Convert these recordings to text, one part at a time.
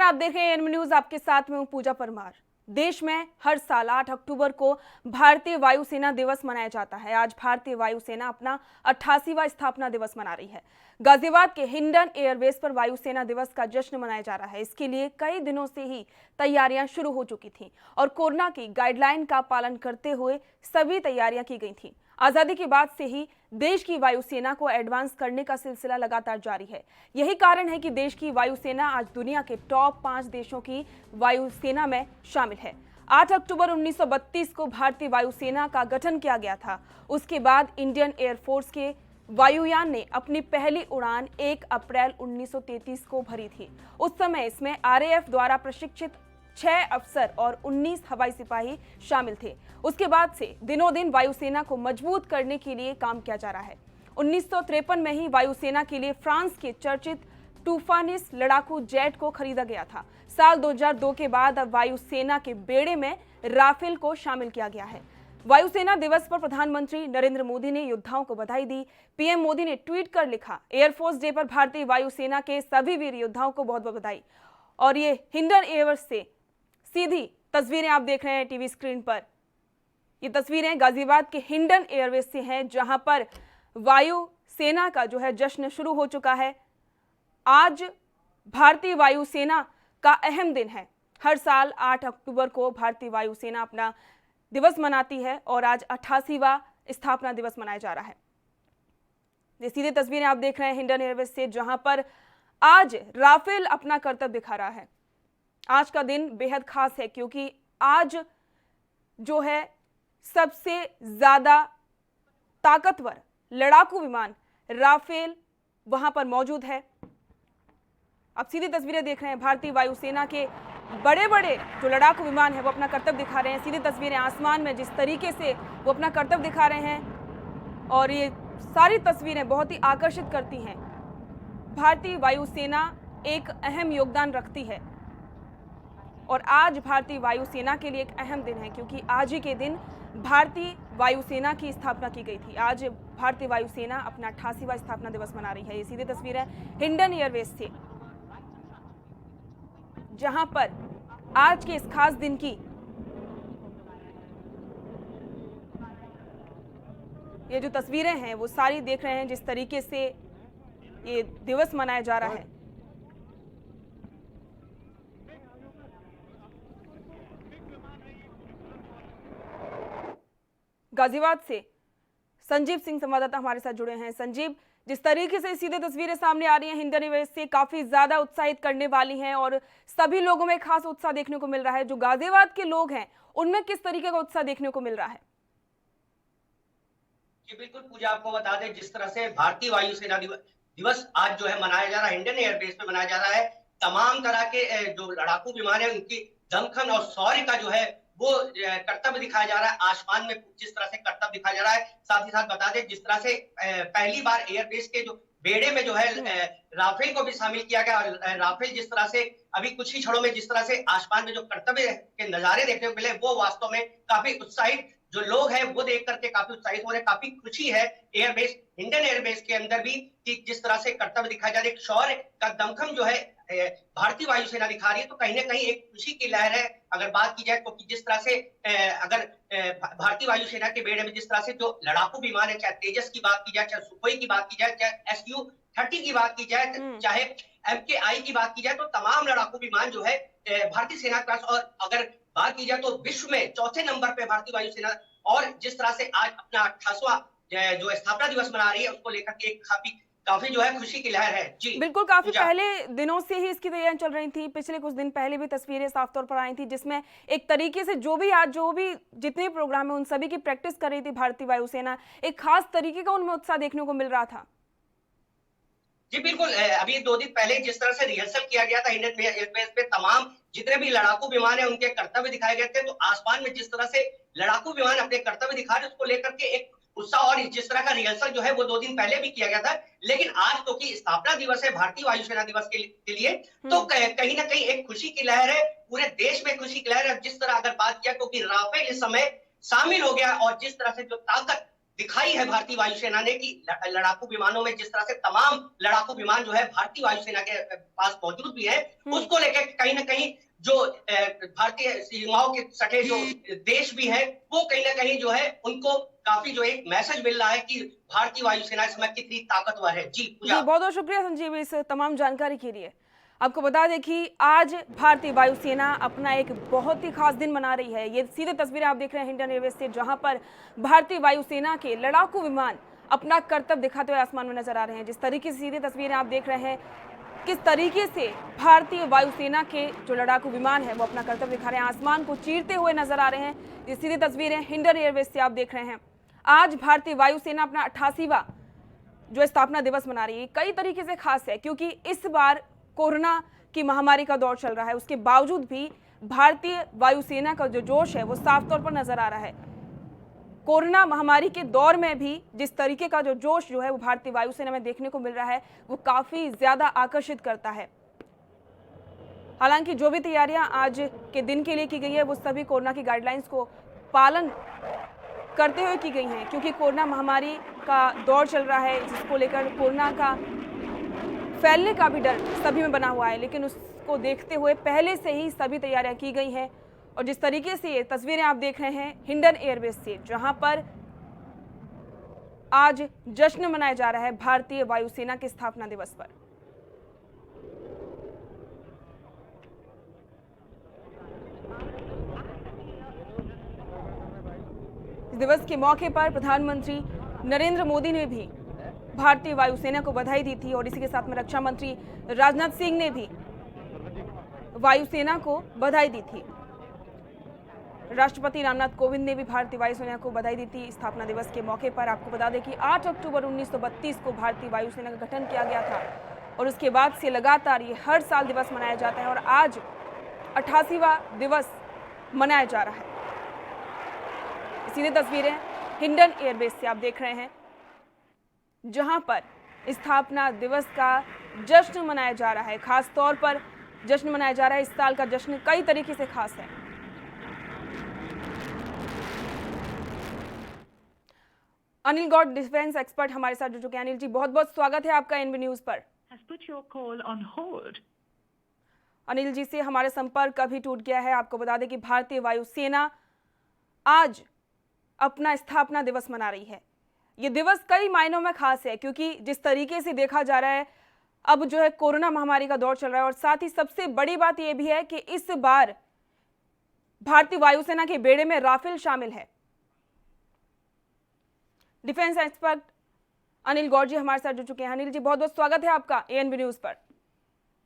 आप देख रहे हैं एएनएम न्यूज, आपके साथ में हूं पूजा परमार। देश में हर साल 8 अक्टूबर को भारतीय वायुसेना दिवस मनाया जाता है। आज भारतीय वायुसेना अपना 88वां स्थापना दिवस मना रही है। गाजियाबाद के हिंडन एयरबेस पर वायुसेना दिवस का जश्न मनाया जा रहा है। इसके लिए कई दिनों से ही तैयारियां शुरू हो चुकी थीं और कोरोना की गाइडलाइन का पालन करते हुए सभी तैयारियां की गई थीं। आजादी के बाद से ही देश की वायुसेना को एडवांस करने का सिलसिला लगातार जारी है। यही कारण है कि देश की वायुसेना आज दुनिया के टॉप 5 देशों की वायुसेना में शामिल है। 8 अक्टूबर 1932 को भारतीय वायुसेना का गठन किया गया था। उसके बाद इंडियन एयरफोर्स के वायुयान ने अपनी पहली उड़ान 1 अप्रैल 1933 को भरी थी। उस समय इसमें आरएएफ द्वारा प्रशिक्षित 6 अफसर और 19 हवाई सिपाही शामिल थे। उसके बाद से दिनों दिन वायुसेना को मजबूत करने के लिए काम किया जा रहा है। 1953 में ही वायुसेना के लिए फ्रांस के चर्चित टूफानिस लड़ाकू जेट को खरीदा गया था। साल 2002 के बाद अब वायुसेना के बेड़े में राफेल को शामिल किया गया है। वायुसेना दिवस पर प्रधानमंत्री नरेंद्र मोदी ने योद्धाओं को बधाई दी। पीएम मोदी ने ट्वीट कर लिखा, एयरफोर्स डे पर भारतीय वायुसेना के सभी वीर योद्धाओं को बहुत बहुत बधाई। और ये हिंडन एयरबेस से सीधी तस्वीरें आप देख रहे हैं टीवी स्क्रीन पर। ये तस्वीरें गाजियाबाद के हिंडन एयरबेस से हैं, जहां पर वायुसेना का जो है जश्न शुरू हो चुका है। आज भारतीय वायुसेना का अहम दिन है। हर साल 8 अक्टूबर को भारतीय वायुसेना अपना दिवस मनाती है और आज 88वां स्थापना दिवस मनाया जा रहा है। ये सीधी तस्वीरें आप देख रहे हैं हिंडन एयरबेस से, जहां पर आज राफेल अपना करतब दिखा रहा है। आज का दिन बेहद खास है क्योंकि आज जो है सबसे ज्यादा ताकतवर लड़ाकू विमान राफेल वहां पर मौजूद है। आप सीधी तस्वीरें देख रहे हैं, भारतीय वायुसेना के बड़े बड़े जो लड़ाकू विमान है वो अपना करतब दिखा रहे हैं। सीधी तस्वीरें आसमान में जिस तरीके से वो अपना करतब दिखा रहे हैं और ये सारी तस्वीरें बहुत ही आकर्षित करती हैं। भारतीय वायुसेना एक अहम योगदान रखती है और आज भारतीय वायुसेना के लिए एक अहम दिन है क्योंकि आज ही के दिन भारतीय वायुसेना की स्थापना की गई थी। आज भारतीय वायुसेना अपना 88वां स्थापना दिवस मना रही है। ये सीधी तस्वीरें हिंडन एयरबेस से, जहां पर आज के इस खास दिन की ये जो तस्वीरें हैं वो सारी देख रहे हैं जिस तरीके से ये दिवस मनाया जा रहा है। गाजियाबाद से संजीव सिंह संवाददाता हमारे साथ जुड़े हैं। संजीव, जिस तरीके से सीधे तस्वीरें सामने आ रही हैं हिंडन एयरबेस से, काफी ज्यादा उत्साहित करने वाली हैं और सभी लोगों में खास उत्साह देखने को मिल रहा है। जो गाजियाबाद के लोग हैं उनमें किस तरीके का उत्साह देखने को मिल रहा है? जी बिल्कुल पूजा, आपको बता दें जिस तरह से भारतीय वायुसेना दिवस आज जो है मनाया जा रहा है, हिंडन एयरबेस पे मनाया जा रहा है। तमाम तरह के जो लड़ाकू विमान है उनकी दमखम और शौर्य का जो है वो कर्तव्य दिखाया जा रहा है। आसमान में जिस तरह से कर्तव्य दिखाया जा रहा है, साथ ही साथ बता दें जिस तरह से पहली बार एयरबेस के जो बेड़े में जो है राफेल को भी शामिल किया गया और राफेल जिस तरह से अभी कुछ ही क्षणों में जिस तरह से आसमान में जो कर्तव्य के नजारे देखने को मिले वो वास्तव में काफी उत्साहित जो लोग हैं वो देख करके काफी उत्साहित हो रहे हैं। काफी खुशी है एयरबेस हिंडन एयरबेस के अंदर भी कि जिस तरह से कर्तव्य दिखाया जा रहा है, एक शौर्य का दमखम जो है भारतीय वायुसेना दिखा रही है। तो कहीं ना कहीं एक खुशी की लहर है अगर बात की जाए तो, कि जिस तरह से अगर भारतीय वायुसेना के बेड़े में जिस तरह से जो लड़ाकू विमान है, चाहे तेजस की बात की जाए, चाहे सुखोई की बात की जाए, चाहे SU-30 की बात की जाए, चाहे MKI की बात की जाए, तो तमाम लड़ाकू विमान जो है भारतीय सेना के पास। और अगर बात की जाए तो विश्व में चौथे नंबर पे भारतीय वायुसेना, और जिस तरह से आज अपना 88वां जो स्थापना दिवस मना रही है उसको लेकर के काफी जो है खुशी की लहर है। जी बिल्कुल, काफी पहले दिनों से ही इसकी तैयारियां चल रही थी। पिछले कुछ दिन पहले भी तस्वीरें साफ तौर पर आई थी जिसमें एक तरीके से जो भी जितने प्रोग्राम है उन सभी की प्रैक्टिस कर रही थी भारतीय वायुसेना। एक खास तरीके का उनमें उत्साह देखने को मिल रहा था। जी बिल्कुल, अभी 2 दिन पहले जिस तरह से रिहर्सल किया गया था हिंडन एयरबेस पे, तमाम जितने भी लड़ाकू विमान है उनके कर्तव्य दिखाए गए थे। तो आसमान में जिस तरह से लड़ाकू विमान अपने कर्तव्य दिखा रहे उसको लेकर के एक उत्साह, और जिस तरह का रिहर्सल जो है वो 2 दिन पहले भी किया गया था। लेकिन आज तो की स्थापना दिवस है भारतीय वायुसेना दिवस के लिए, तो कहीं ना कहीं एक खुशी की लहर है, पूरे देश में खुशी की लहर है। जिस तरह अगर बात किया तो कि राफेल इस समय शामिल हो गया और जिस तरह से जो ताकत दिखाई है भारतीय वायुसेना ने कि लड़ाकू विमानों में जिस तरह से तमाम लड़ाकू विमान जो है भारतीय वायुसेना के पास मौजूद भी है, उसको लेकर कहीं ना कहीं जो भारतीय सीमाओं के सटे जो देश भी है, वो कहीं ना कहीं जो है उनको काफी जो एक मैसेज मिल रहा है कि भारतीय वायुसेना इस समय कितनी ताकतवर है। जी पूजा। बहुत बहुत शुक्रिया संजीव इस तमाम जानकारी के लिए। आपको बता दें कि आज भारतीय वायुसेना अपना एक बहुत ही खास दिन मना रही है। ये सीधे तस्वीरें आप देख रहे हैं हिंडन एयरबेस से, जहां पर भारतीय वायुसेना के लड़ाकू विमान अपना करतब दिखाते हुए आसमान में नजर आ रहे हैं। जिस तरीके से सीधे तस्वीरें आप देख रहे हैं, किस तरीके से भारतीय वायुसेना के जो लड़ाकू विमान है वो अपना करतब दिखा रहे हैं, आसमान को चीरते हुए नजर आ रहे हैं। ये सीधी तस्वीरें हिंडन एयरबेस से आप देख रहे हैं। आज भारतीय वायुसेना अपना 88वां जो स्थापना दिवस मना रही है। कई तरीके से खास है क्योंकि इस बार कोरोना की महामारी का दौर चल रहा है, उसके बावजूद भी भारतीय वायुसेना का जो जोश है वो साफ तौर पर नजर आ रहा है। कोरोना महामारी के दौर में भी जिस तरीके का जो जोश जो है वो भारतीय वायुसेना में देखने को मिल रहा है, वो काफी ज्यादा आकर्षित करता है। हालांकि जो भी तैयारियां आज के दिन के लिए की गई है वो सभी कोरोना की गाइडलाइंस को पालन करते हुए की गई हैं, क्योंकि कोरोना महामारी का दौर चल रहा है, जिसको लेकर कोरोना का फैलने का भी डर सभी में बना हुआ है। लेकिन उसको देखते हुए पहले से ही सभी तैयारियां की गई हैं। और जिस तरीके से ये तस्वीरें आप देख रहे हैं हिंडन एयरबेस से, जहां पर आज जश्न मनाया जा रहा है भारतीय वायुसेना के स्थापना दिवस पर। इस दिवस के मौके पर प्रधानमंत्री नरेंद्र मोदी ने भी भारतीय वायुसेना को बधाई दी थी और इसी के साथ में रक्षा मंत्री राजनाथ सिंह ने भी वायुसेना को बधाई दी थी। राष्ट्रपति रामनाथ कोविंद ने भी भारतीय वायुसेना को बधाई दी थी स्थापना दिवस के मौके पर। आपको बता दें कि 8 अक्टूबर 1932 को भारतीय वायुसेना का गठन किया गया था और उसके बाद से लगातार ये हर साल दिवस मनाया जाता है और आज 88वां दिवस मनाया जा रहा है। सीधी तस्वीरें हिंडन एयरबेस से आप देख रहे हैं, जहां पर स्थापना दिवस का जश्न मनाया जा रहा है। खास तौर पर जश्न मनाया जा रहा है। इस साल का जश्न कई तरीके से खास है। अनिल गौड़ डिफेंस एक्सपर्ट हमारे साथ जुड़ चुके हैं। अनिल जी, बहुत बहुत स्वागत है आपका एनबी न्यूज पर। अनिल जी से हमारे संपर्क अभी टूट गया है। आपको बता दें कि भारतीय वायुसेना आज अपना स्थापना दिवस मना रही है। ये दिवस कई मायनों में खास है क्योंकि जिस तरीके से देखा जा रहा है अब जो है कोरोना महामारी का दौर चल रहा है और साथ ही सबसे बड़ी बात यह भी है कि इस बार भारतीय वायुसेना के बेड़े में राफेल शामिल है। डिफेंस एक्सपर्ट अनिल गौड़ जी हमारे साथ जुड़ चुके हैं। अनिल जी, बहुत बहुत स्वागत है आपका एएनबी न्यूज पर।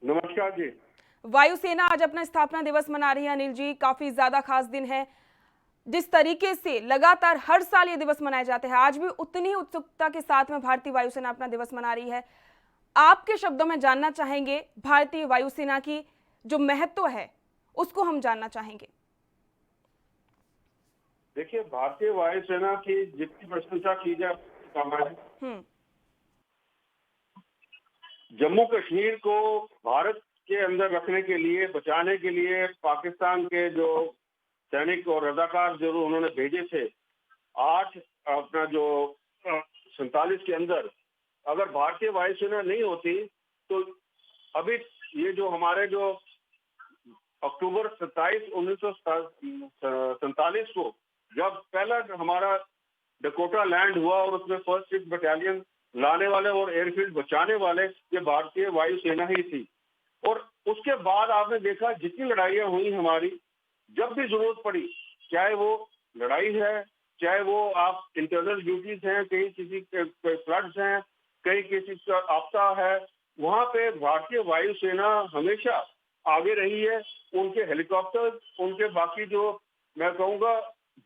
नमस्कार जी। वायुसेना आज अपना स्थापना दिवस मना रही है। अनिल जी, काफी ज्यादा खास दिन है। जिस तरीके से लगातार हर साल ये दिवस मनाए जाते हैं, आज भी उतनी ही उत्सुकता के साथ में भारतीय वायुसेना अपना दिवस मना रही है। आपके शब्दों में जानना चाहेंगे भारतीय वायुसेना की जो महत्व है उसको हम जानना चाहेंगे। देखिए, भारतीय वायुसेना की जितनी प्रशंसा की जाए कम है। जम्मू कश्मीर को भारत के अंदर रखने के लिए, बचाने के लिए पाकिस्तान के जो सैनिक और रजाकार जो उन्होंने भेजे थे 47 के अंदर, अगर भारतीय वायुसेना नहीं होती तो अभी ये जो हमारे जो अक्टूबर 27 1947 को जब पहला हमारा डकोटा लैंड हुआ और उसमें फर्स्ट 6 बटालियन लाने वाले और एयरफील्ड बचाने वाले ये भारतीय वायुसेना ही थी। और उसके बाद आपने देखा जितनी लड़ाइयां हुई हमारी, जब भी जरूरत पड़ी, चाहे वो लड़ाई है, चाहे वो आप इंटरनल ड्यूटीज हैं, कहीं किसी के फ्लड्स हैं, कहीं किसी का आपदा है, वहां पे भारतीय वायुसेना हमेशा आगे रही है। उनके हेलीकॉप्टर, उनके बाकी जो मैं कहूँगा,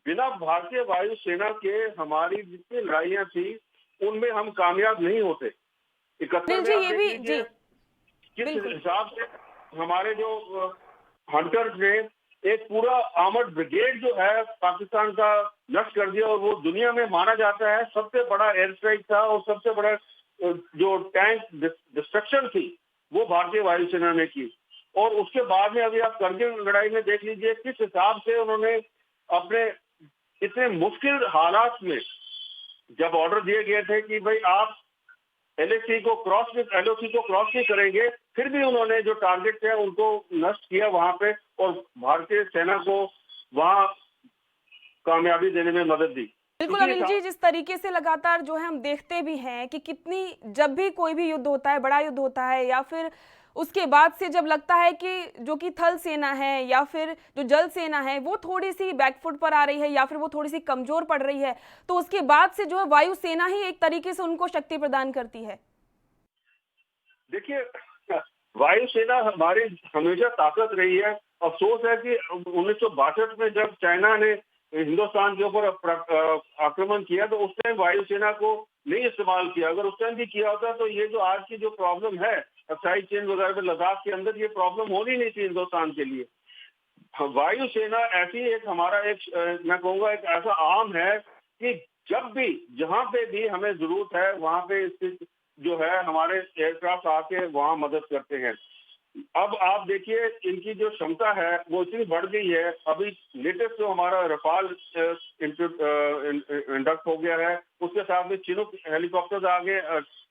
बिना भारतीय वायुसेना के हमारी जितनी लड़ाइयाँ थी उनमें हम कामयाब नहीं होते। 71 किस हिसाब से हमारे जो हंटर्स ने एक पूरा आर्मर्ड ब्रिगेड जो है पाकिस्तान का नष्ट कर दिया और वो दुनिया में माना जाता है सबसे बड़ा एयर स्ट्राइक था और सबसे बड़ा जो टैंक डिस्ट्रक्शन थी वो भारतीय वायुसेना ने की। और उसके बाद में अभी आप करगिल लड़ाई में देख लीजिए किस हिसाब से उन्होंने अपने इतने मुश्किल हालात में जब ऑर्डर दिए गए थे कि भाई आप एलओसी को क्रॉस नहीं करेंगे, फिर भी उन्होंने जो टारगेट थे उनको नष्ट किया वहां पे और भारतीय सेना को वहां कामयाबी देने में मदद दी। बिल्कुल इसी अनिल जी, जिस तरीके से लगातार जो है हम देखते भी हैं कि कितनी, जब भी कोई भी युद्ध होता है, बड़ा युद्ध होता है, या फिर उसके बाद से जब लगता है कि जो कि थल सेना है या फिर जो जल सेना है वो थोड़ी सी बैकफुट पर आ रही है या फिर वो थोड़ी सी कमजोर पड़ रही है, तो उसके बाद से जो है वायु सेना ही एक तरीके से उनको शक्ति प्रदान करती है। देखिए, वायुसेना हमारी हमेशा ताकत रही है। अफसोस है कि 1962 में जब चाइना ने हिंदुस्तान के ऊपर आक्रमण किया तो उस टाइम वायुसेना को नहीं इस्तेमाल किया। अगर उस टाइम भी किया होता तो ये जो आज की जो प्रॉब्लम है साइड चेन वगैरह में लद्दाख के अंदर, ये प्रॉब्लम होनी नहीं थी हिंदुस्तान के लिए। वायुसेना ऐसी एक हमारा एक मैं कहूँगा एक ऐसा आर्म है कि जब भी जहाँ पे भी हमें जरूरत है वहां पे स्थित जो है हमारे एयरक्राफ्ट आके वहां मदद करते हैं। अब आप देखिए इनकी जो क्षमता है वो इतनी बढ़ गई है। अभी लेटेस्ट जो हमारा रफाल इंडक्ट हो गया है, उसके साथ में चिनूक हेलीकॉप्टर्स आ गए,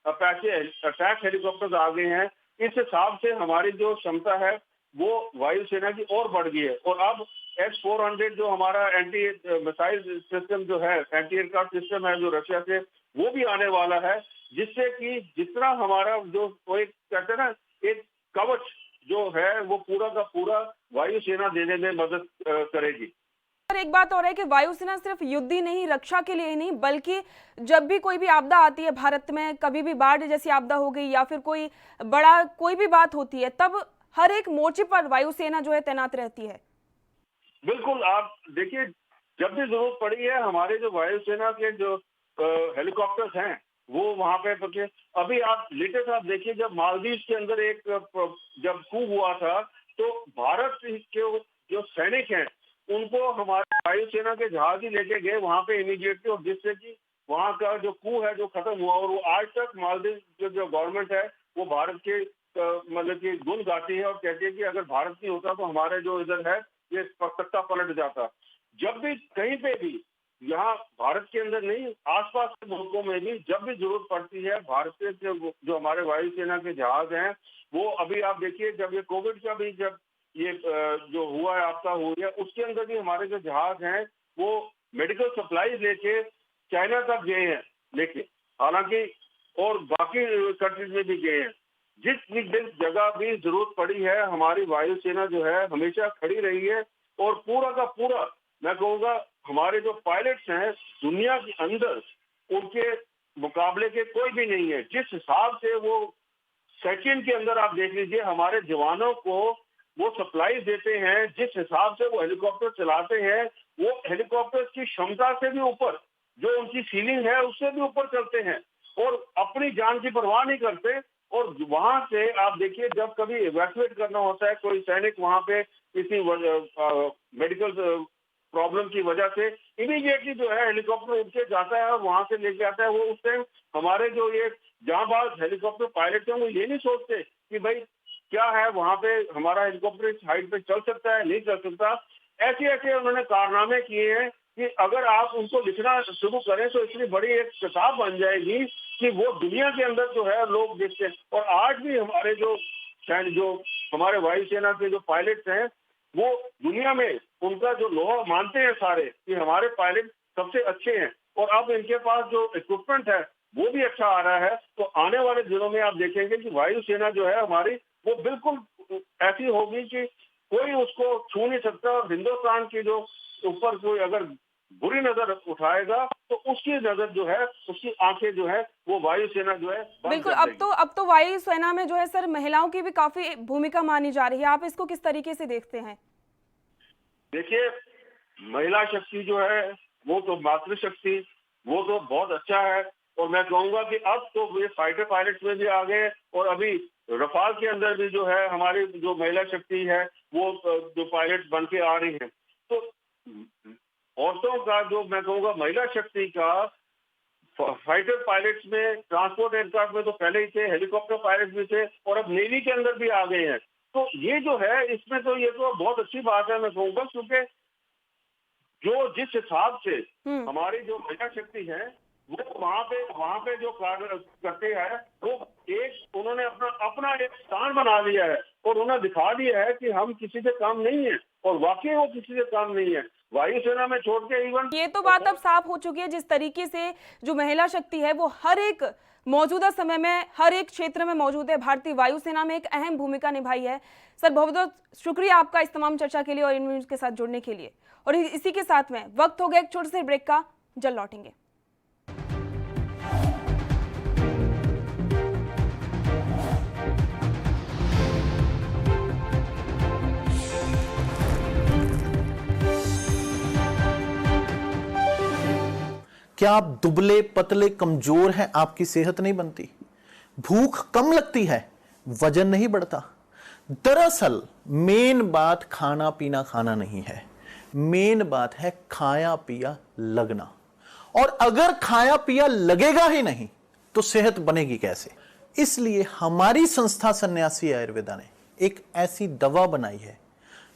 अपाचे अटैक हेलीकॉप्टर्स आ गए हैं। इस हिसाब से हमारी जो क्षमता है वो वायुसेना की और बढ़ गई है। और अब S-400 जो हमारा एंटी मिसाइल सिस्टम जो है, एंटी एयरक्राफ्ट सिस्टम है जो रशिया से, वो भी आने वाला है, जिससे कि जितना हमारा जो वो एक कहते हैं ना एक कवच जो है वो पूरा का पूरा वायुसेना देने में मदद करेगी। और एक बात और है कि वायुसेना सिर्फ युद्ध ही नहीं, रक्षा के लिए ही नहीं, बल्कि जब भी कोई भी आपदा आती है भारत में, कभी भी बाढ़ जैसी आपदा हो गई या फिर कोई बड़ा कोई भी बात होती है, तब हर एक मोर्चे पर वायुसेना जो है तैनात रहती है। बिल्कुल, आप देखिए जब भी जरूरत पड़ी है हमारे जो वायुसेना के जो हेलीकॉप्टर्स हैं वो वहां पे पहुंचे। अभी आप लेटेस्ट आप देखिए जब मालदीव के अंदर एक जब कू हुआ था तो भारत के जो सैनिक हैं उनको हमारे वायुसेना के जहाज ही लेके गए वहां पे इमीडिएटली, और जिससे कि वहां का जो कू है जो खत्म हुआ। और वो आज तक मालदीव जो गवर्नमेंट है वो भारत के मतलब कि गुण गाती है और कहती है कि अगर भारत नहीं होता तो हमारे जो इधर है ये सत्ता पलट जाता। जब भी कहीं पे भी यहाँ भारत के अंदर नहीं आसपास के मुल्कों में भी जब भी जरूरत पड़ती है भारतीय जो हमारे वायुसेना के जहाज हैं वो, अभी आप देखिए जब ये कोविड का भी जब ये जो हुआ है आपदा हुई है उसके अंदर भी हमारे जो जहाज हैं वो मेडिकल सप्लाईज लेके चाइना तक गए हैं लेके, हालांकि और बाकी कंट्रीज में भी गए हैं। जिस जगह भी जरूरत पड़ी है हमारी वायुसेना जो है हमेशा खड़ी रही है। और पूरा का पूरा मैं कहूँगा हमारे जो पायलट्स हैं दुनिया के अंदर उनके मुकाबले के कोई भी नहीं है। जिस हिसाब से वो सेकंड के अंदर आप देख लीजिए हमारे जवानों को वो सप्लाई देते हैं, जिस हिसाब से वो हेलीकॉप्टर चलाते हैं वो हेलीकॉप्टर की क्षमता से भी ऊपर, जो उनकी सीलिंग है उससे भी ऊपर चलते हैं और अपनी जान की परवाह नहीं करते। और वहां से आप देखिए जब कभी इवैक्यूएट करना होता है कोई सैनिक वहां पे किसी मेडिकल प्रॉब्लम की वजह से, इमीडिएटली जो है हेलीकॉप्टर उठ के जाता है और वहां से लेके आता है। वो उस टाइम हमारे जो ये जांबाज हेलीकॉप्टर पायलट हैं वो ये नहीं सोचते कि भाई क्या है वहां पे हमारा हेलीकॉप्टर इस हाइट पे चल सकता है नहीं चल सकता। ऐसे ऐसे उन्होंने कारनामे किए हैं कि अगर आप उनको लिखना शुरू करें तो इतनी बड़ी एक किताब बन जाएगी कि वो दुनिया के अंदर जो है लोग देखते हैं। और आज भी हमारे जो हमारे वायुसेना के जो पायलट्स हैं वो दुनिया में उनका जो लोहा मानते हैं सारे कि हमारे पायलट सबसे अच्छे हैं। और अब इनके पास जो इक्विपमेंट है वो भी अच्छा आ रहा है। तो आने वाले दिनों में आप देखेंगे कि वायुसेना जो है हमारी वो बिल्कुल ऐसी होगी कि कोई उसको छू नहीं सकता। और हिंदुस्तान की जो ऊपर कोई अगर बुरी नजर उठाएगा तो उसकी नजर जो है उसकी आंखें जो है वो वायुसेना जो है बिल्कुल। अब तो वायुसेना में जो है सर महिलाओं की भी काफी भूमिका मानी जा रही है, आप इसको किस तरीके से देखते हैं? देखिए महिला शक्ति जो है वो तो मातृशक्ति वो तो बहुत अच्छा है। और मैं कहूंगा कि अब तो ये फाइटर पायलट्स में भी आ गए और अभी रफाल के अंदर भी जो है हमारी जो महिला शक्ति है वो जो पायलट बन के आ रही है। तो औरतों का जो मैं कहूँगा महिला शक्ति का फाइटर पायलट्स में, ट्रांसपोर्ट एयरक्राफ्ट में तो पहले ही थे, हेलीकॉप्टर पायलट भी थे और अब नेवी के अंदर भी आ गए हैं। तो ये जो है इसमें तो ये तो बहुत अच्छी बात है मैं कहूँगा, क्योंकि जो जिस हिसाब से हमारी जो महिला शक्ति है वो वहां पे जो कार्य करते हैं वो एक उन्होंने अपना एक स्थान बना लिया है और उन्हें दिखा दिया है कि हम किसी से काम नहीं है, और वाकई वो किसी से काम नहीं है। वायुसेना में छोड़ के इवन ये तो बात अब साफ हो चुकी है, जिस तरीके से जो महिला शक्ति है वो हर एक मौजूदा समय में हर एक क्षेत्र में मौजूद है, भारतीय वायुसेना में एक अहम भूमिका निभाई है। सर बहुत बहुत शुक्रिया आपका इस तमाम चर्चा के लिए और इन न्यूज़ के साथ जुड़ने के लिए। और इसी के साथ में वक्त हो गया एक छोटे से ब्रेक का, जल्द लौटेंगे। क्या आप दुबले पतले कमजोर हैं, आपकी सेहत नहीं बनती, भूख कम लगती है, वजन नहीं बढ़ता? दरअसल मेन बात खाना पीना खाना नहीं है, मेन बात है खाया पिया लगना। और अगर खाया पिया लगेगा ही नहीं तो सेहत बनेगी कैसे? इसलिए हमारी संस्था सन्यासी आयुर्वेदा ने एक ऐसी दवा बनाई है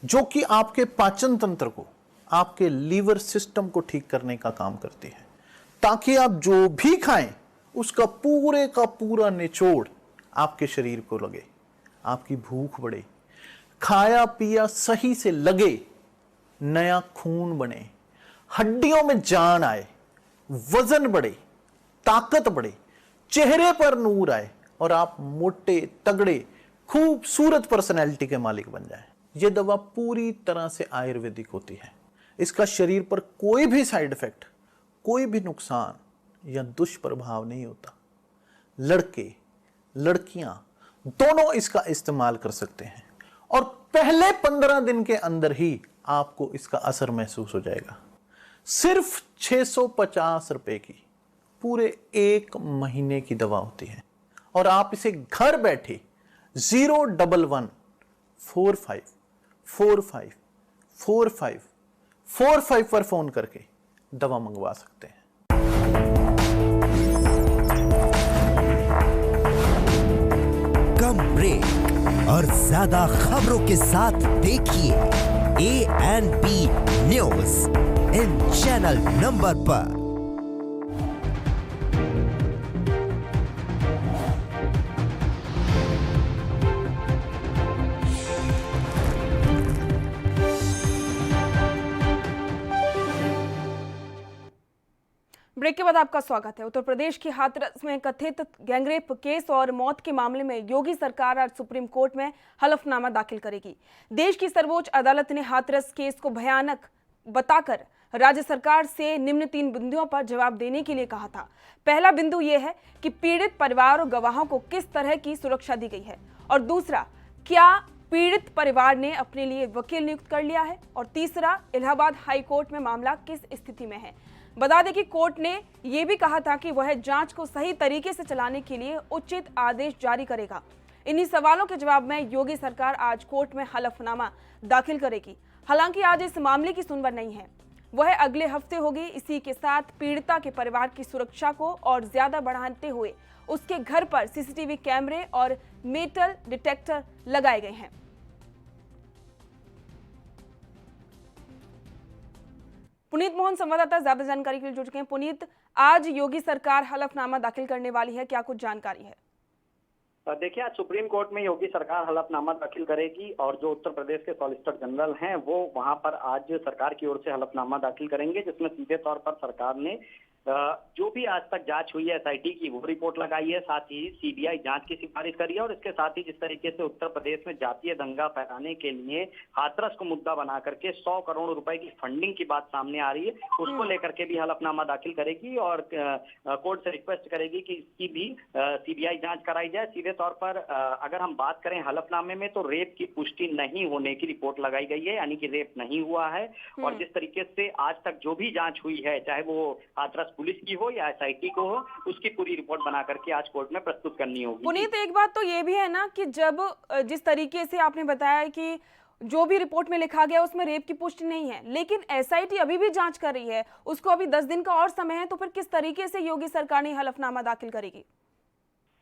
जो कि आपके पाचन तंत्र को, आपके लीवर सिस्टम को ठीक करने का काम करती है, ताकि आप जो भी खाएं उसका पूरे का पूरा निचोड़ आपके शरीर को लगे, आपकी भूख बढ़े, खाया पिया सही से लगे, नया खून बने, हड्डियों में जान आए, वजन बढ़े, ताकत बढ़े, चेहरे पर नूर आए और आप मोटे तगड़े खूबसूरत पर्सनैलिटी के मालिक बन जाएं। यह दवा पूरी तरह से आयुर्वेदिक होती है। इसका शरीर पर कोई भी साइड इफेक्ट, कोई भी नुकसान या दुष्प्रभाव नहीं होता। लड़के लड़कियां दोनों इसका इस्तेमाल कर सकते हैं और पहले 15 दिन के अंदर ही आपको इसका असर महसूस हो जाएगा। सिर्फ 650 रुपए की पूरे 1 महीने की दवा होती है और आप इसे घर बैठे 01145454545 पर फोन करके दवा मंगवा सकते हैं। कम ब्रेक और ज्यादा खबरों के साथ देखिए ANP news in channel number पर। ब्रेक के बाद आपका स्वागत है। उत्तर प्रदेश की हाथरस में कथित गैंगरेप केस और मौत के मामले में योगी सरकार आज सुप्रीम कोर्ट में हलफनामा दाखिल करेगी। देश की सर्वोच्च अदालत ने हाथरस केस को भयानक बताकर राज्य सरकार से निम्न 3 बिंदुओं पर जवाब देने के लिए कहा था। पहला बिंदु यह है कि पीड़ित परिवार और गवाहों को किस तरह की सुरक्षा दी गई है, और दूसरा, क्या पीड़ित परिवार ने अपने लिए वकील नियुक्त कर लिया है, और तीसरा, इलाहाबाद हाई कोर्ट में मामला किस स्थिति में है। बता दें कि कोर्ट ने यह भी कहा था कि वह जांच को सही तरीके से चलाने के लिए उचित आदेश जारी करेगा। इन्हीं सवालों के जवाब में योगी सरकार आज कोर्ट में हलफनामा दाखिल करेगी। हालांकि आज इस मामले की सुनवाई नहीं है, वह अगले हफ्ते होगी। इसी के साथ पीड़िता के परिवार की सुरक्षा को और ज्यादा बढ़ाते हुए उसके घर पर सीसीटीवी कैमरे और मेटल डिटेक्टर लगाए गए हैं। पुनीत मोहन संवाददाता ज्यादा जानकारी के लिए जुड़ चुके हैं। पुनीत, आज योगी सरकार हलफनामा दाखिल करने वाली है, क्या कुछ जानकारी है? देखिए, आज सुप्रीम कोर्ट में योगी सरकार हलफनामा दाखिल करेगी और जो उत्तर प्रदेश के सॉलिसिटर जनरल हैं वो वहां पर आज सरकार की ओर से हलफनामा दाखिल करेंगे, जिसमें सीधे तौर पर सरकार ने जो भी आज तक जांच हुई है SIT की वो रिपोर्ट लगाई है, साथ ही CBI जांच की सिफारिश करी है और इसके साथ ही जिस तरीके से उत्तर प्रदेश में जातीय दंगा फैलाने के लिए हाथरस को मुद्दा बना करके 100 करोड़ रुपए की फंडिंग की बात सामने आ रही है, उसको लेकर के भी हलफनामा दाखिल करेगी और कोर्ट से रिक्वेस्ट करेगी कि इसकी भी CBI जांच कराई जाए। सीधे तौर पर अगर हम बात करें हलफनामे में, तो रेप की पुष्टि नहीं होने की रिपोर्ट लगाई गई है, यानी कि रेप नहीं हुआ है। और जिस तरीके से आज तक जो भी जांच हुई है, चाहे वो हाथरस पुलिस की हो या SIT को हो, उसकी पूरी रिपोर्ट बना करके आज कोर्ट में प्रस्तुत करनी होगी। पुनीत, एक बात तो ये भी है ना कि जब जिस तरीके से आपने बताया कि जो भी रिपोर्ट में लिखा गया उसमें रेप की पुष्टि नहीं है, लेकिन SIT अभी भी जांच कर रही है, उसको अभी 10 दिन का और समय है, तो फिर किस तरीके से योगी सरकार ने हलफनामा दाखिल करेगी?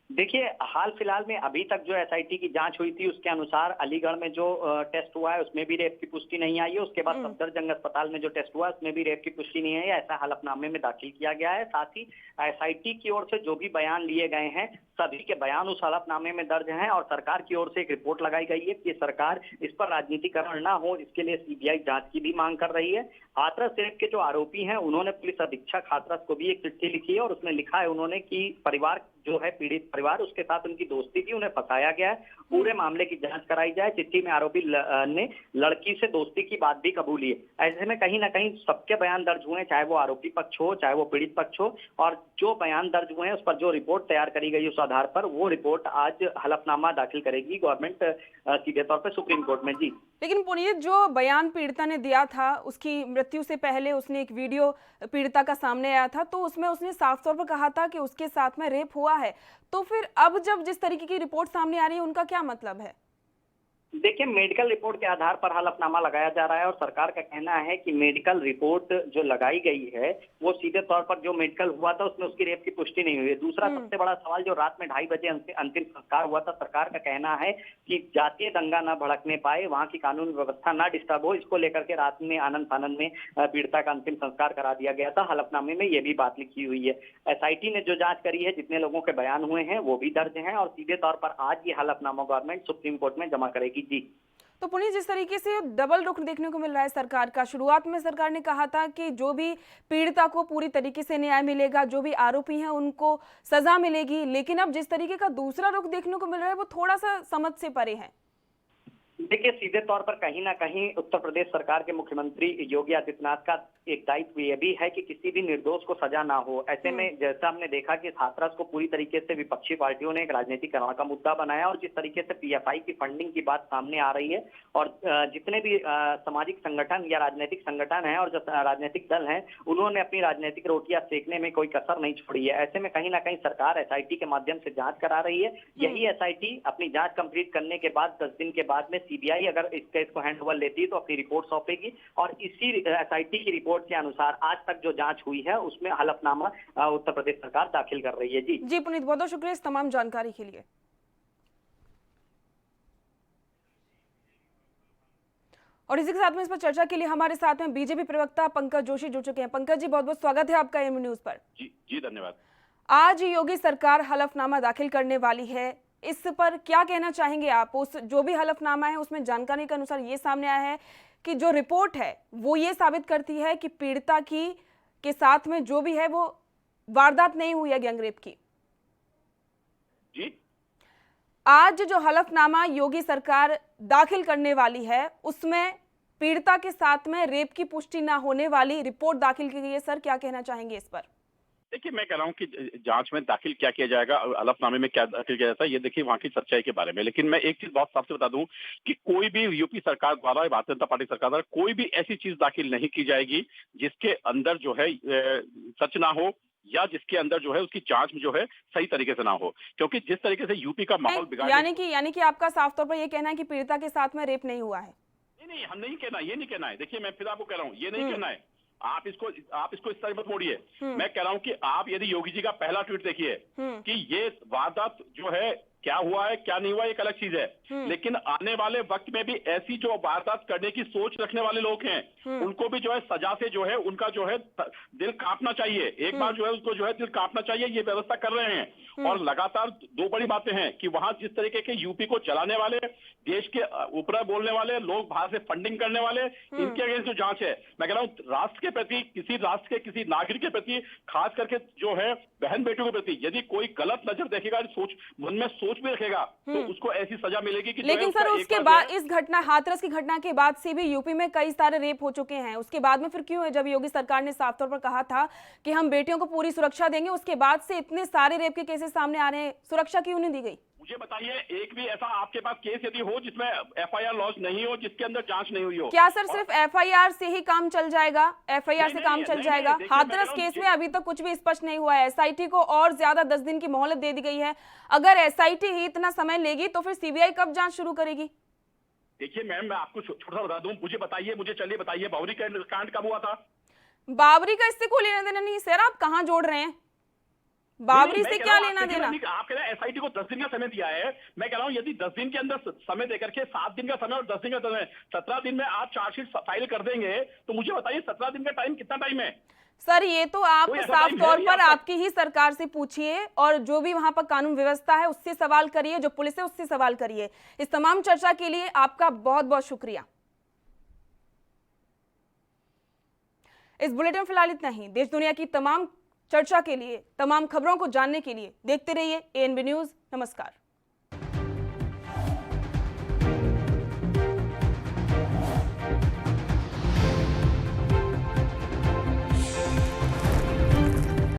देखिए, हाल फिलहाल में अभी तक जो एसआईटी की जांच हुई थी उसके अनुसार अलीगढ़ में जो टेस्ट हुआ है उसमें भी रेप की पुष्टि नहीं आई है। उसके बाद सफदरजंग अस्पताल में जो टेस्ट हुआ है उसमें भी रेप की पुष्टि नहीं आई है। ऐसा हलफनामे में दाखिल किया गया है। साथ ही एसआईटी की ओर से जो भी बयान लिए गए हैं सभी के बयान उस हलफनामे में दर्ज हैं और सरकार की ओर से एक रिपोर्ट लगाई गई है कि सरकार इस पर राजनीतिकरण ना हो, इसके लिए सीबीआई जांच की भी मांग कर रही है। हाथरस रेप के जो आरोपी हैं उन्होंने पुलिस अधीक्षक हाथरस को भी एक चिट्ठी लिखी है और उसमें लिखा है उन्होंने कि परिवार जो है पीड़ित परिवार उसके साथ उनकी दोस्ती थी, उन्हें फंसाया गया है, पूरे मामले की जांच कराई जाए। चिट्ठी में आरोपी ने लड़की से दोस्ती की बात भी कबूली है। ऐसे में कहीं ना कहीं सबके बयान दर्ज हुए हैं, चाहे वो आरोपी पक्ष हो चाहे वो पीड़ित पक्ष हो, और जो बयान दर्ज हुए हैं उस पर जो रिपोर्ट तैयार करी गई उस आधार पर वो रिपोर्ट आज हलफनामा दाखिल करेगी गवर्नमेंट सीधे तौर पर सुप्रीम कोर्ट में। जी लेकिन पुनीत, जो बयान पीड़िता ने दिया था उसकी मृत्यु से पहले उसने एक वीडियो पीड़िता का सामने आया था, तो उसमें उसने साफ तौर पर कहा था कि उसके साथ में रेप हुआ है। तो फिर अब जब जिस तरीके की रिपोर्ट सामने आ रही है उनका क्या मतलब है? देखिए, मेडिकल रिपोर्ट के आधार पर हलफनामा लगाया जा रहा है और सरकार का कहना है कि मेडिकल रिपोर्ट जो लगाई गई है वो सीधे तौर पर जो मेडिकल हुआ था उसमें उसकी रेप की पुष्टि नहीं हुई है। दूसरा सबसे बड़ा सवाल, जो रात में 2:30 बजे अंतिम संस्कार हुआ था, सरकार का कहना है कि जातीय दंगा न भड़कने पाए, वहां की कानून व्यवस्था न डिस्टर्ब हो, इसको लेकर के रात में आनंद फानंद में पीड़िता का अंतिम संस्कार करा दिया गया था। हलफनामे में ये भी बात लिखी हुई है। एसआईटी ने जो जांच करी है, जितने लोगों के बयान हुए हैं वो भी दर्ज हैं और सीधे तौर पर आज ये हलफनामा गवर्नमेंट सुप्रीम कोर्ट में जमा करेगी। जी तो पुनीत, जिस तरीके से डबल रुख देखने को मिल रहा है सरकार का, शुरुआत में सरकार ने कहा था कि जो भी पीड़िता को पूरी तरीके से न्याय मिलेगा, जो भी आरोपी हैं उनको सजा मिलेगी, लेकिन अब जिस तरीके का दूसरा रुख देखने को मिल रहा है वो थोड़ा सा समझ से परे है। देखिए, सीधे तौर पर कहीं ना कहीं उत्तर प्रदेश सरकार के मुख्यमंत्री योगी आदित्यनाथ का एक दायित्व ये भी है कि किसी भी निर्दोष को सजा ना हो। ऐसे में जैसा हमने देखा कि हाथरस को पूरी तरीके से विपक्षी पार्टियों ने एक राजनीतिकरण का मुद्दा बनाया और जिस तरीके से पीएफआई की फंडिंग की बात सामने आ रही है और जितने भी सामाजिक संगठन या राजनीतिक संगठन है और जो राजनीतिक दल है उन्होंने अपनी राजनीतिक रोटियां सेकने में कोई कसर नहीं छोड़ी है। ऐसे में कहीं ना कहीं सरकार एसआईटी के माध्यम से जांच करा रही है। यही एसआईटी अपनी जांच कंप्लीट करने के बाद 10 दिन के बाद में सीबीआई अगर इस केस को हैंड ओवर लेती है तो अपनी रिपोर्ट सौंपेगी और इसी एसआईटी की रिपोर्ट के अनुसार आज तक जो जांच हुई है उसमें हलफनामा उत्तर प्रदेश सरकार दाखिल कर रही है। जी पुनीत, बहुत बहुत शुक्रिया इस तमाम जानकारी के लिए। और इसी के साथ में इस पर चर्चा के लिए हमारे साथ में बीजेपी प्रवक्ता पंकज जोशी जुड़ चुके हैं। पंकज जी, बहुत बहुत स्वागत है आपका एएनबी न्यूज पर। जी धन्यवाद। आज योगी सरकार हलफनामा दाखिल करने वाली है, इस पर क्या कहना चाहेंगे आप? उस जो भी हलफनामा है उसमें जानकारी के अनुसार ये सामने आया है कि जो रिपोर्ट है वो ये साबित करती है कि पीड़िता के साथ में जो भी है वो वारदात नहीं हुई है गैंगरेप की। जी आज जो हलफनामा योगी सरकार दाखिल करने वाली है उसमें पीड़िता के साथ में रेप की पुष्टि ना होने वाली रिपोर्ट दाखिल की गई है। सर, क्या कहना चाहेंगे इस पर? देखिए, मैं कह रहा हूँ कि जांच में दाखिल क्या किया जाएगा, हलफनामे में क्या दाखिल किया जाता है, ये देखिए वहाँ की सच्चाई के बारे में। लेकिन मैं एक चीज बहुत साफ से बता दूं कि कोई भी यूपी सरकार द्वारा, भारतीय जनता पार्टी सरकार द्वारा कोई भी ऐसी चीज दाखिल नहीं की जाएगी जिसके अंदर जो है सच ना हो या जिसके अंदर जो है उसकी जांच में जो है सही तरीके से ना हो, क्योंकि जिस तरीके से यूपी का माहौल बिगाड़, यानी कि आपका साफ तौर पर यह कहना है कि पीड़िता के साथ में रेप नहीं हुआ है? नहीं, हम नहीं कहना, ये नहीं कहना है। देखिए, मैं फिर आपको कह रहा हूँ, ये नहीं कहना है। आप इसको इस तरह मत मोड़िए। मैं कह रहा हूं कि आप यदि योगी जी का पहला ट्वीट देखिए कि ये वारदात जो है क्या हुआ है क्या नहीं हुआ एक अलग चीज है, लेकिन आने वाले वक्त में भी ऐसी जो वारदात करने की सोच रखने वाले लोग हैं उनको भी जो है सजा से जो है उनका जो है दिल कांपना चाहिए। एक बार जो है उसको जो है दिल कांपना चाहिए। ये व्यवस्था कर रहे हैं और लगातार दो बड़ी बातें हैं कि वहां जिस तरीके के यूपी को चलाने वाले, देश के ऊपर बोलने वाले लोग, बाहर से फंडिंग करने वाले, इनके अगेंस्ट जो जांच है, मैं कह रहा हूं राष्ट्र के प्रति, किसी राष्ट्र के किसी नागरिक के प्रति, खास करके जो है बहन बेटियों के प्रति यदि कोई गलत नजर देखेगा, मन में सोच भी रखेगा तो उसको ऐसी सजा मिलेगी कि लेकिन सर उसके बाद इस घटना, हाथरस की घटना के बाद से भी यूपी में कई सारे रेप हो चुके हैं। उसके बाद में फिर क्यों है, जब योगी सरकार ने साफ तौर पर कहा था कि हम बेटियों को पूरी सुरक्षा देंगे, उसके बाद से इतने सारे रेप के केसेस सामने आ रहे हैं, सुरक्षा क्यों नहीं दी गई? मुझे बताइए, एक भी ऐसा आपके पास केस यदि हो जिसमें एफआईआर लॉन्च नहीं हो, जिसके अंदर जांच नहीं हुई हो? क्या सर सिर्फ एफआईआर से ही काम चल जाएगा? एफआईआर से काम चल जाएगा? हाथरस केस में अभी तक कुछ भी स्पष्ट नहीं हुआ है। एसआईटी को और ज्यादा 10 दिन की मोहलत दे दी गई है। अगर एसआईटी ही इतना समय लेगी तो फिर सीबीआई कब जांच शुरू करेगी? देखिए मैम, मैं आपको छोटा बता दूं, मुझे बताइए, चलिए बताइए, बाबरी कांड कब हुआ था? बाबरी का इससे कोई लेना देना नहीं सर, आप कहां जोड़ रहे हैं? बाबरी मैं से कह क्या रहा हूं, लेना आप देना? आप कह रहे हैं एसआईटी को 10 दिन का समय दिया है। मैं कह रहा हूं यदि 10 दिन के अंदर समय देकर के 7 दिन का समय और 10 दिन का समय, 17 दिन में आप चार्जशीट फाइल कर देंगे, तो मुझे बताइए 17 दिन का टाइम कितना टाइम है? सर ये तो आप कोई ऐसा साफ टाइम है तौर नहीं पर आप आपकी ही सरकार से पूछिए, और जो भी वहां पर कानून व्यवस्था है उससे सवाल करिए, जो पुलिस है उससे सवाल करिए। इस तमाम चर्चा के लिए आपका बहुत बहुत शुक्रिया। इस बुलेटिन में फिलहाल इतना ही। देश दुनिया की तमाम चर्चा के लिए, तमाम खबरों को जानने के लिए देखते रहिए एएनबी न्यूज। नमस्कार।